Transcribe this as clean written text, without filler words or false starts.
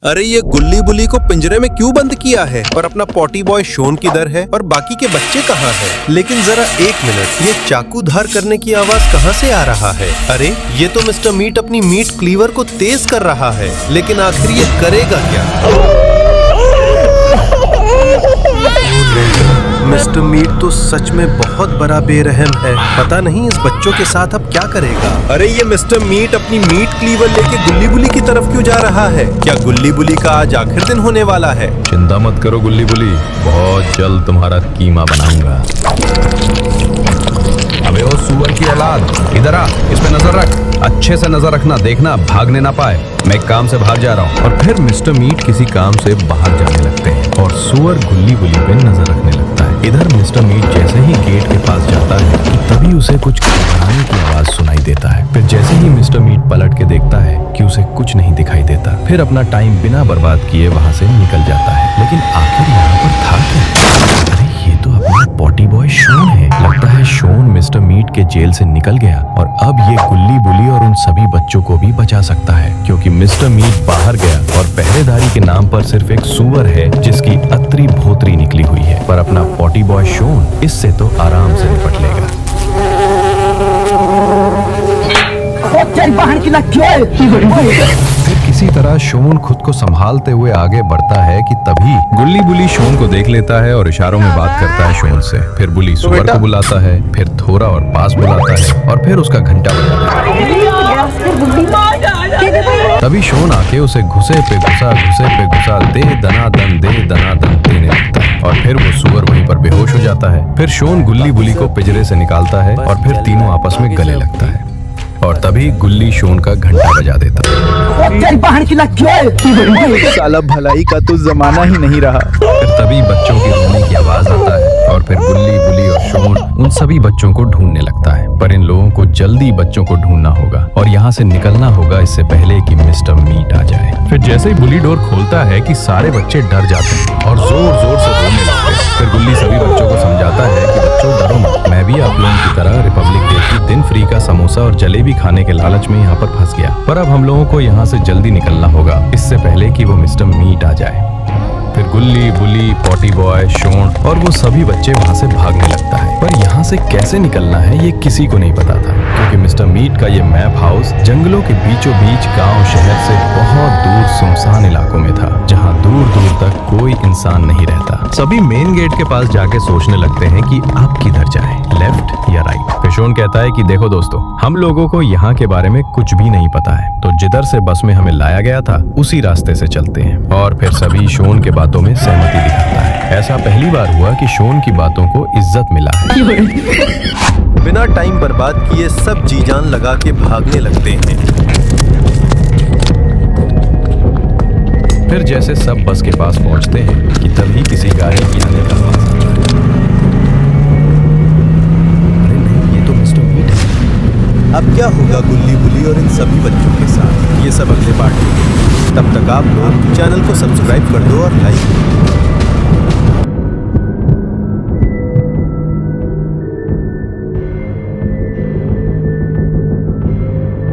अरे ये गुल्ली बुली को पिंजरे में क्यों बंद किया है? और अपना पॉटी बॉय शोन किधर है? और बाकी के बच्चे कहाँ हैं? लेकिन जरा एक मिनट, ये चाकू धार करने की आवाज कहाँ से आ रहा है? अरे ये तो मिस्टर मीट अपनी मीट क्लीवर को तेज कर रहा है, लेकिन आखिर ये करेगा क्या? मिस्टर मीट तो सच में बहुत बड़ा बेरहम है। पता नहीं इस बच्चों के साथ अब क्या करेगा। अरे ये मिस्टर मीट अपनी मीट क्लीवर लेके गुल्ली बुली की तरफ क्यों जा रहा है? क्या गुल्ली बुली का आज आखिर दिन होने वाला है? चिंता मत करो गुल्ली बुली, बहुत जल्द तुम्हारा कीमा बनाऊंगा। अबे ओ सुअर की औलाद, इधर आ, इस पे नजर रख, अच्छे से नजर रखना, देखना भागने ना पाए। मैं एक काम से भाग जा रहा हूँ। और फिर मिस्टर मीट किसी काम से बाहर जाने लगते हैं और सुअर गुल्ली बुली पे नजर रखने लगता है। इधर मिस्टर मीट जैसे ही गेट के पास जाता है कि तभी उसे कुछ खड़खड़ाने की आवाज सुनाई देता है। फिर जैसे ही मिस्टर मीट पलट के देखता है कि उसे कुछ नहीं दिखाई देता, फिर अपना टाइम बिना बर्बाद किए वहाँ से निकल जाता है। लेकिन आखिर यहाँ पर था क्या? अरे ये तो अपना पॉटी बॉय शोन है। लगता है शोन मिस्टर मीट के जेल से निकल गया और अब ये गुल्ली बुली और उन सभी बच्चों को भी बचा सकता है, क्योंकि मिस्टर मीट बाहर गया और पहरेदारी के नाम पर सिर्फ एक सुअर है जिसकी अतरी भोतरी निकली हुई है। पर अपना पॉटी बॉय शोन इससे तो आराम से निपट लेगा। फिर किसी तरह शोन खुद को संभालते हुए आगे बढ़ता है कि तभी गुल्ली बुली शोन को देख लेता है और इशारों में बात करता है शोन से। फिर बुली सुअर को बुलाता है, फिर थोरा और बास बुलाता है और फिर उसका घंटा बजाता है। तभी शोन आके उसे घुसे पे घुसा दे दनादन देने लगता है और फिर वो सुअर वहीं पर बेहोश हो जाता है। फिर शोन गुल्ली बुली को पिंजरे से निकालता है और फिर तीनों आपस में गले लगता है और तभी गुल्ली शोन का घंटा बजा देता है। साला भलाई का तो जमाना ही नहीं रहा। फिर तभी बच्चों की रोने की आवाज आता है और फिर गुल्ली बुली और शोन उन सभी बच्चों को ढूंढने लगता है। पर इन लोगों को जल्दी बच्चों को ढूंढना होगा और यहाँ से निकलना होगा इससे पहले कि मिस्टर मीट आ जाए। फिर जैसे ही बुली डोर खोलता है कि सारे बच्चे डर जाते हैं और जोर जोर से रोने लगते हैं। फिर गुल्ली सभी बच्चों को समझाता है कि बच्चों डरो मत, मैं भी आप लोगों की तरह रिपब्लिक डे की दिन फ्री का समोसा और जलेबी खाने के लालच में यहाँ पर फंस गया। पर अब हम लोगों को यहाँ से जल्दी निकलना होगा इससे पहले कि वो मिस्टर मीट आ जाए। फिर गुल्ली बुली, पॉटी बॉय, शोन और वो सभी बच्चे वहाँ से भागने लगता है। पर यहाँ से कैसे निकलना है ये किसी को नहीं पता था, क्योंकि मिस्टर मीट का ये मैप हाउस जंगलों के बीचों बीच गांव शहर से बहुत दूर सुनसान इलाकों में था, जहाँ दूर दूर तक कोई इंसान नहीं रहता। सभी मेन गेट के पास जाके सोचने लगते हैं कि अब किधर जाएं, लेफ्ट या राइट। फिर शोन कहता है कि देखो दोस्तों, हम लोगों को यहाँ के बारे में कुछ भी नहीं पता है, तो जिधर से बस में हमें लाया गया था उसी रास्ते से चलते हैं। और फिर सभी शोन के बातों में सहमति दिखाता है। ऐसा पहली बार हुआ कि शोन की बातों को इज्जत मिला है। बिना टाइम बर्बाद किए सब जी जान लगा के भागने लगते हैं। फिर जैसे सब बस के पास पहुंचते हैं कि तभी किसी गाड़ी की आने का आवाज आता है। अरे नहीं, ये तो मिस्टर मीट है। अब क्या होगा गुल्ली बुली और इन सभी बच्चों के साथ, ये सब अगले पार्ट में। तब तक आप लोग चैनल को सब्सक्राइब कर दो और लाइक